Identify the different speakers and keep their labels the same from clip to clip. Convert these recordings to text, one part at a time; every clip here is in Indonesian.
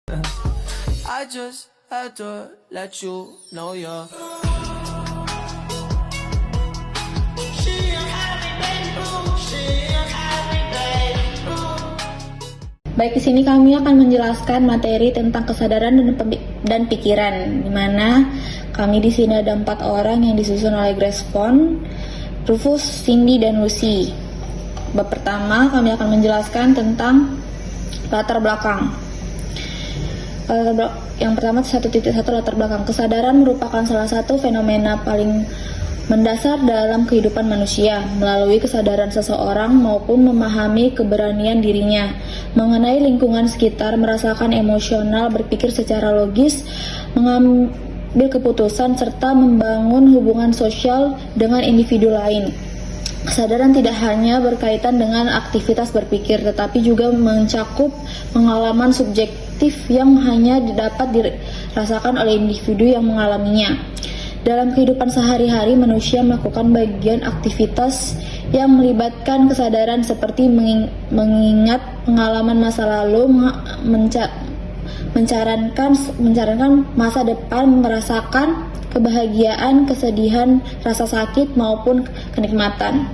Speaker 1: I just had to let you know you're.
Speaker 2: Baik, di sini kami akan menjelaskan materi tentang kesadaran dan pikiran, di mana kami di sini ada 4 orang yang disusun oleh Grace Pond, Rufus, Cindy, dan Lucy. Bab pertama kami akan menjelaskan tentang latar belakang. Yang pertama 1.1 latar belakang. Kesadaran merupakan salah satu fenomena paling mendasar dalam kehidupan manusia. Melalui kesadaran seseorang maupun memahami keberanian dirinya mengenai lingkungan sekitar, merasakan emosional, berpikir secara logis, mengambil keputusan, serta membangun hubungan sosial dengan individu lain. Kesadaran tidak hanya berkaitan dengan aktivitas berpikir, tetapi juga mencakup pengalaman subjektif yang hanya dapat dirasakan oleh individu yang mengalaminya. Dalam kehidupan sehari-hari, manusia melakukan bagian aktivitas yang melibatkan kesadaran seperti mengingat pengalaman masa lalu, mencarankan masa depan, merasakan kebahagiaan, kesedihan, rasa sakit, maupun kenikmatan.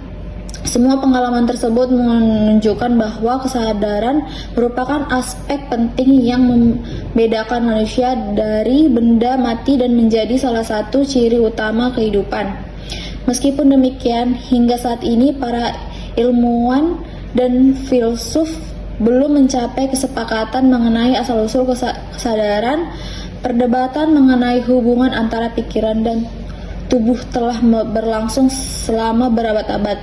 Speaker 2: Semua pengalaman tersebut menunjukkan bahwa kesadaran merupakan aspek penting yang membedakan manusia dari benda mati dan menjadi salah satu ciri utama kehidupan. Meskipun demikian, hingga saat ini para ilmuwan dan filsuf belum mencapai kesepakatan mengenai asal-usul kesadaran. Perdebatan mengenai hubungan antara pikiran dan tubuh telah berlangsung selama berabad-abad.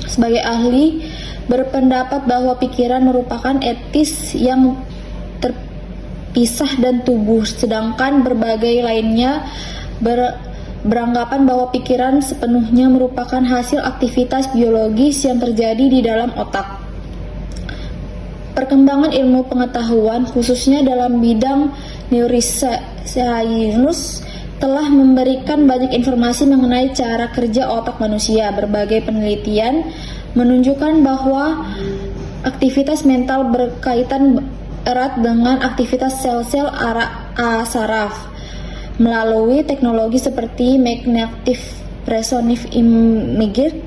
Speaker 2: Sebagai ahli berpendapat bahwa pikiran merupakan etis yang terpisah dan tubuh, sedangkan berbagai lainnya beranggapan bahwa pikiran sepenuhnya merupakan hasil aktivitas biologis yang terjadi di dalam otak. Perkembangan ilmu pengetahuan, khususnya dalam bidang neuroscience, telah memberikan banyak informasi mengenai cara kerja otak manusia. Berbagai penelitian menunjukkan bahwa aktivitas mental berkaitan erat dengan aktivitas sel-sel saraf. Melalui teknologi seperti magnetic resonance imaging.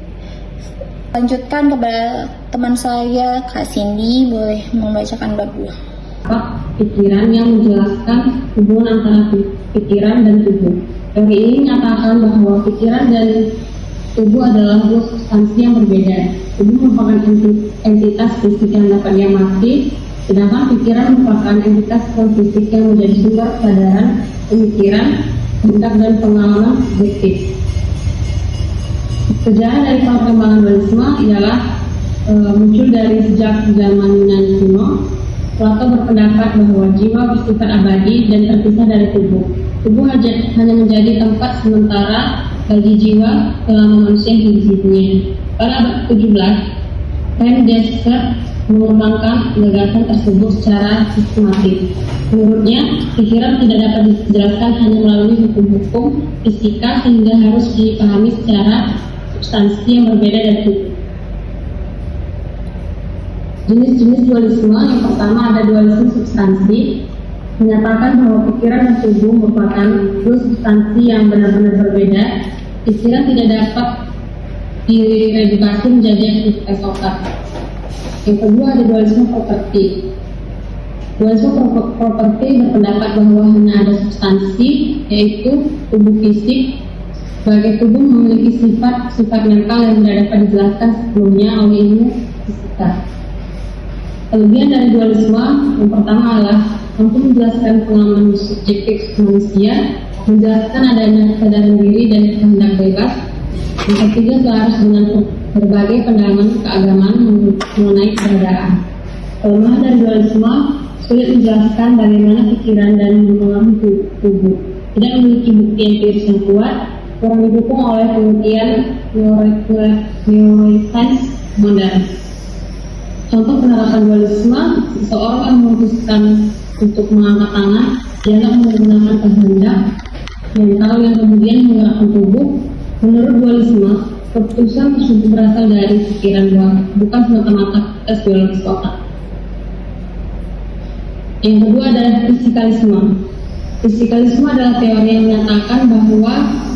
Speaker 2: Lanjutkan kepada teman saya, Kak Cindy, boleh membacakan bab 2.
Speaker 3: Pikiran yang menjelaskan hubungan antara pikiran dan tubuh. Teori ini menyatakan bahwa pikiran dan tubuh adalah dua substansi yang berbeda. Tubuh merupakan entitas fisik yang dapat diamati, sedangkan pikiran merupakan entitas fisik yang menjadi sumber kesadaran, pemikiran, tindak dan pengalaman subjektif. Sejarah dari perkembangan dualisme ialah muncul dari sejak zaman Yunani kuno. Plato berpendapat bahwa jiwa bersifat abadi dan terpisah dari tubuh. Tubuh hanya menjadi tempat sementara bagi jiwa selama manusia hidup di dunia. Pada abad 17, Rene Descartes mengembangkan gagasan tersebut secara sistematik. Menurutnya, pikiran tidak dapat dijelaskan hanya melalui hukum-hukum fisika sehingga harus dipahami secara substansi yang berbeda dari tubuh. Jenis-jenis dualisme, yang pertama ada dualisme substansi, menyatakan bahwa pikiran dan tubuh merupakan dua substansi yang benar-benar berbeda. Pikiran tidak dapat diredukasi menjadi aktivitas otak. Yang kedua ada dualisme properti. Dualisme properti berpendapat bahwa hanya ada substansi, yaitu tubuh fisik. Sebagai tubuh memiliki sifat mental yang tidak dapat dijelaskan sebelumnya oleh ilmu fisika. Kelebihan dari dualisme yang pertama adalah mampu menjelaskan pengalaman subjektif manusia, menjelaskan adanya kesadaran diri dan kehendak bebas. Yang ketiga, selaras dengan berbagai pandangan keagamaan mengenai keberadaan. Kelemahan dari dualisme sulit menjelaskan bagaimana pikiran dan mempengaruhi tubuh. Tidak memiliki bukti empiris yang kuat, kurang didukung oleh penelitian neuroscience modern. Contoh penerapan dualisme, seseorang yang memutuskan untuk mengangkat tangan, dianggap menggunakan kehendak mental yang kemudian menggerakkan tubuh. Menurut dualisme, keputusan tersebut berasal dari pikiran bukan semata-mata tes biologis otak. Yang kedua adalah fisikalisme. Fisikalisme adalah teori yang menyatakan bahwa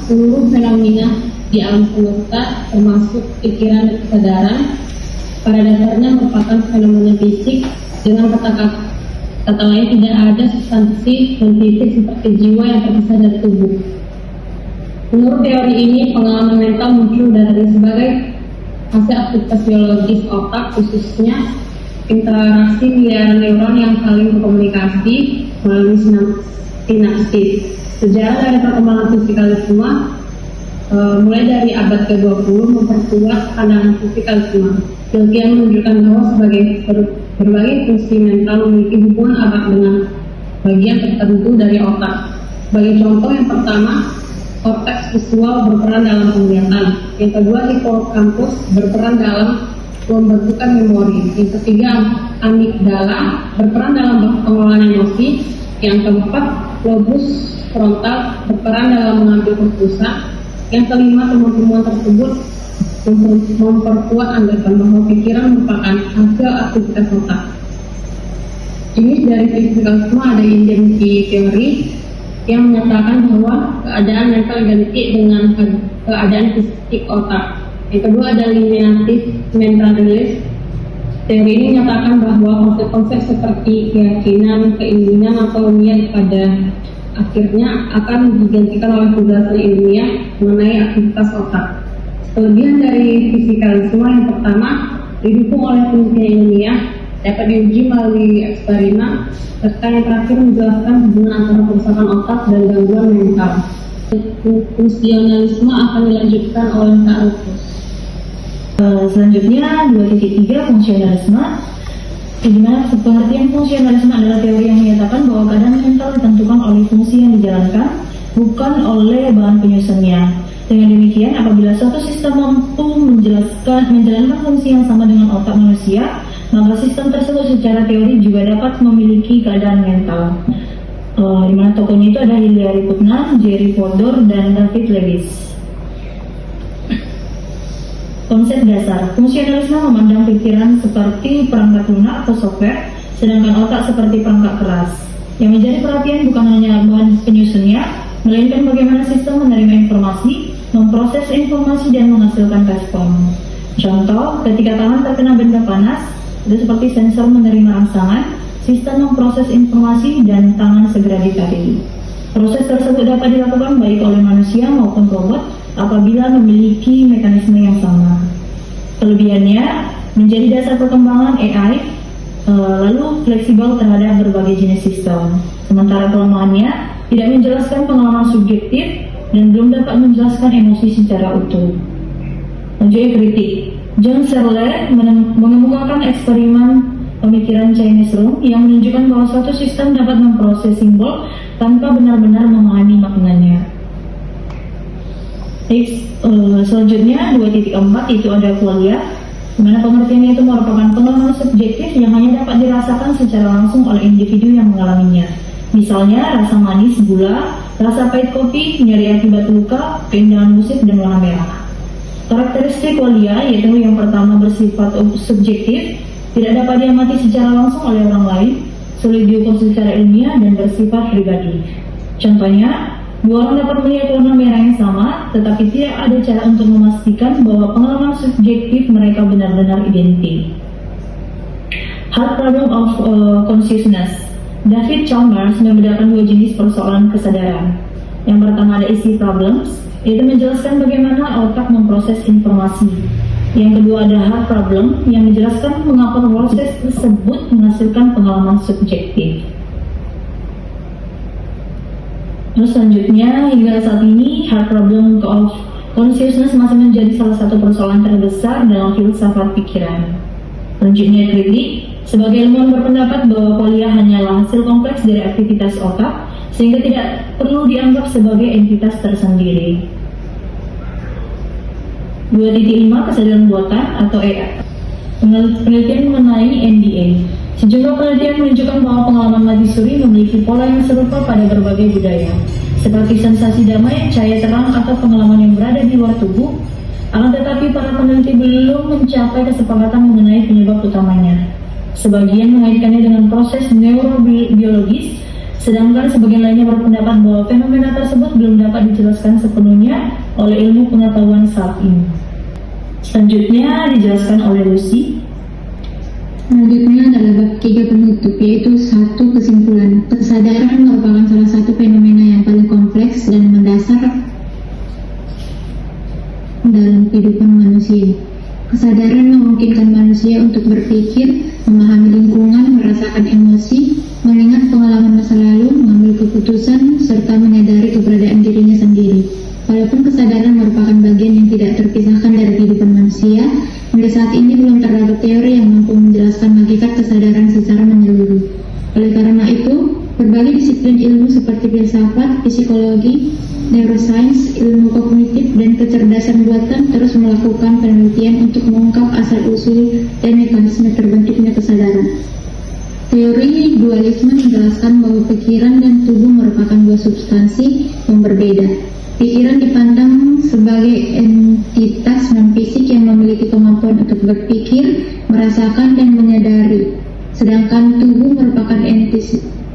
Speaker 3: seluruh fenomena di alam semesta, termasuk pikiran dan kesadaran, pada dasarnya merupakan fenomena fisik. Dengan kata lain, tidak ada substansi non-fisik seperti jiwa yang terpisah dari tubuh. Menurut teori ini, pengalaman mental muncul dari sebagai hasil aktivitas biologis otak, khususnya interaksi miliaran neuron yang saling berkomunikasi melalui sinapsis. Sejarah dari perkembangan fisikalisme mulai dari abad ke-20 memperkuat pandangan fisikalisme. Penelitian menunjukkan bahwa berbagai fungsi mental memiliki hubungan erat dengan bagian tertentu dari otak. Sebagai contoh, yang pertama, korteks visual berperan dalam penglihatan. Yang kedua, hippocampus berperan dalam pembentukan memori. Yang ketiga, amigdala berperan dalam pengelolaan emosi. Yang keempat, lobus frontal berperan dalam mengambil keputusan. Yang kelima, temuan-temuan tersebut memperkuat anggapan bahwa pikiran merupakan hasil aktivitas otak. Jenis dari fisikalisme ada identity theory yang menyatakan bahwa keadaan mental identik dengan keadaan fisik otak. Yang kedua ada eliminative mental release. Teori ini menyatakan bahwa konsep-konsep seperti keyakinan, keinginan, atau niat pada akhirnya akan digantikan oleh penjelasan ilmiah mengenai aktivitas otak. Kelebihan dari fisikalisme yang pertama, didukung oleh penelitian ilmiah, dapat diuji melalui eksperimen, serta yang terakhir menjelaskan hubungan antara kerusakan otak dan gangguan mental. Fungsionalisme akan dilanjutkan oleh Kak Rufus.
Speaker 4: Selanjutnya 2.3 fungsionalisme. Di mana pengertian fungsionalisme adalah teori yang menyatakan bahwa keadaan mental ditentukan oleh fungsi yang dijalankan, bukan oleh bahan penyusunnya. Dengan demikian, apabila suatu sistem mampu menjalankan fungsi yang sama dengan otak manusia, maka sistem tersebut secara teori juga dapat memiliki keadaan mental. Di mana tokohnya itu ada Hilary Putnam, Jerry Fodor, dan David Lewis. Konsep dasar fungsionalisme memandang pikiran seperti perangkat lunak atau software, sedangkan otak seperti perangkat keras. Yang menjadi perhatian bukan hanya bahan penyusunnya, melainkan bagaimana sistem menerima informasi, memproses informasi, dan menghasilkan respon. Contoh, ketika tangan terkena benda panas, itu seperti sensor menerima rangsangan, sistem memproses informasi, dan tangan segera ditarik. Proses tersebut dapat dilakukan baik oleh manusia maupun robot apabila memiliki mekanisme yang sama. Kelebihannya menjadi dasar perkembangan AI, lalu fleksibel terhadap berbagai jenis sistem. Sementara kelemahannya tidak menjelaskan pengalaman subjektif dan belum dapat menjelaskan emosi secara utuh. Lanjutnya kritik. John Searle mengemukakan eksperimen pemikiran Chinese Room yang menunjukkan bahwa suatu sistem dapat memproses simbol tanpa benar-benar memahami maknanya. Selanjutnya 2.4 itu ada qualia, di mana pengertiannya itu merupakan pengalaman subjektif yang hanya dapat dirasakan secara langsung oleh individu yang mengalaminya. Misalnya rasa manis gula, rasa pahit kopi, nyeri akibat luka, keindahan musik, dan warna merah. Karakteristik qualia yaitu yang pertama bersifat subjektif, tidak dapat diamati secara langsung oleh orang lain, sulit diukur secara ilmiah, dan bersifat pribadi. Contohnya, dua orang dapat melihat warna merah yang sama, tetapi tidak ada cara untuk memastikan bahwa pengalaman subjektif mereka benar-benar identik. Hard problem of consciousness. David Chalmers membedakan dua jenis persoalan kesadaran. Yang pertama ada easy problems, yaitu menjelaskan bagaimana otak memproses informasi. Yang kedua ada hard problem, yang menjelaskan mengapa proses tersebut menghasilkan pengalaman subjektif. Terus selanjutnya, hingga saat ini, hard problem of consciousness masih menjadi salah satu persoalan terbesar dalam filsafat pikiran. Selanjutnya kritik, sebagai ilmuwan berpendapat bahwa qualia hanyalah hasil kompleks dari aktivitas otak, sehingga tidak perlu dianggap sebagai entitas tersendiri. 2.5 kesadaran buatan atau AI. Penelitian mengenai NDA. Sejumlah penelitian menunjukkan bahwa pengalaman mati suri memiliki pola yang serupa pada berbagai budaya, seperti sensasi damai, cahaya terang, atau pengalaman yang berada di luar tubuh. Akan tetapi para peneliti belum mencapai kesepakatan mengenai penyebab utamanya. Sebagian mengaitkannya dengan proses neurobiologis, sedangkan sebagian lainnya berpendapat bahwa fenomena tersebut belum dapat dijelaskan sepenuhnya oleh ilmu pengetahuan saat ini. Selanjutnya dijelaskan oleh Lucy.
Speaker 5: Selanjutnya adalah bab 3 penutup, yaitu 1. Kesimpulan. Kesadaran merupakan salah satu fenomena yang paling kompleks dan mendasar dalam kehidupan manusia. Kesadaran memungkinkan manusia untuk berpikir, memahami lingkungan, merasakan emosi, mengingat pengalaman masa lalu, mengambil keputusan, serta menyadari keberadaan dirinya sendiri. Walaupun kesadaran merupakan bagian yang tidak terpisahkan dari kehidupan manusia, hingga saat ini belum terdapat teori yang mampu menjelaskan hakikat kesadaran secara menyeluruh. Oleh karena itu, berbagai disiplin ilmu seperti filsafat, psikologi, neuroscience, ilmu kognitif, dan kecerdasan buatan terus melakukan penelitian untuk mengungkap asal-usul dan mekanisme terbentuknya kesadaran. Teori dualisme menjelaskan bahwa pikiran dan tubuh merupakan dua substansi yang berbeda. Pikiran dipandang sebagai entitas non-fisik yang memiliki kemampuan untuk berpikir, merasakan, dan menyadari. Sedangkan tubuh merupakan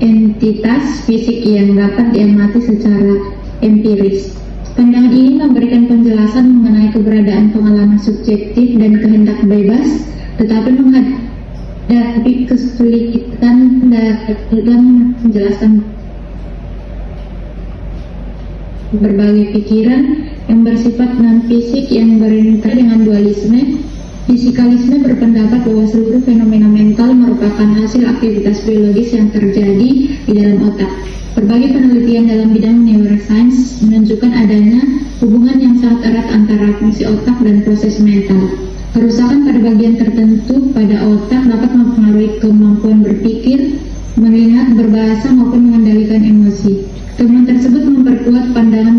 Speaker 5: entitas fisik yang dapat diamati secara empiris. Pandangan ini memberikan penjelasan mengenai keberadaan pengalaman subjektif dan kehendak bebas, tetapi menghadapi kesulitan dalam menjelaskan berbagai pikiran yang bersifat non-fisik yang berinteraksi dengan dualisme. Fisikalisme berpendapat bahwa seluruh fenomena mental merupakan hasil aktivitas biologis yang terjadi di dalam otak. Berbagai penelitian dalam bidang neuroscience menunjukkan adanya hubungan yang sangat erat antara fungsi otak dan proses mental. Kerusakan pada bagian tertentu pada otak dapat mempengaruhi kemampuan berpikir, mengingat, berbahasa, maupun mengendalikan emosi. Temuan tersebut memperkuat pandangan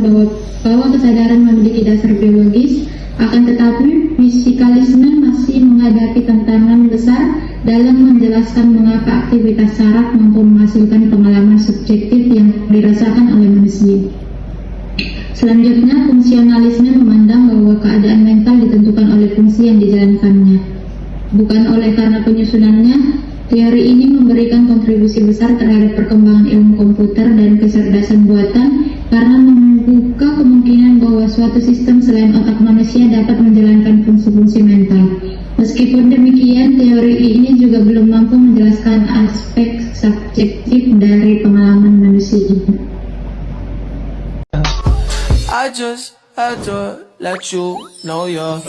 Speaker 5: bahwa kesadaran memiliki dasar biologis, akan tetapi fisikalisme masih menghadapi tantangan besar dalam menjelaskan mengapa aktivitas saraf mampu menghasilkan pengalaman subjektif yang dirasakan oleh manusia. Selanjutnya, fungsionalisme memandang bahwa keadaan mental ditentukan oleh fungsi yang dijalankannya, bukan oleh karena penyusunannya. Teori ini memberikan kontribusi besar terhadap perkembangan ilmu komputer dan kecerdasan buatan karena membuka kemungkinan bahwa suatu sistem selain otak manusia dapat menjalankan fungsi-fungsi mental. Meskipun demikian, teori ini juga belum mampu menjelaskan aspek subjektif dari pengalaman manusia juga.
Speaker 1: I just had to let you know you're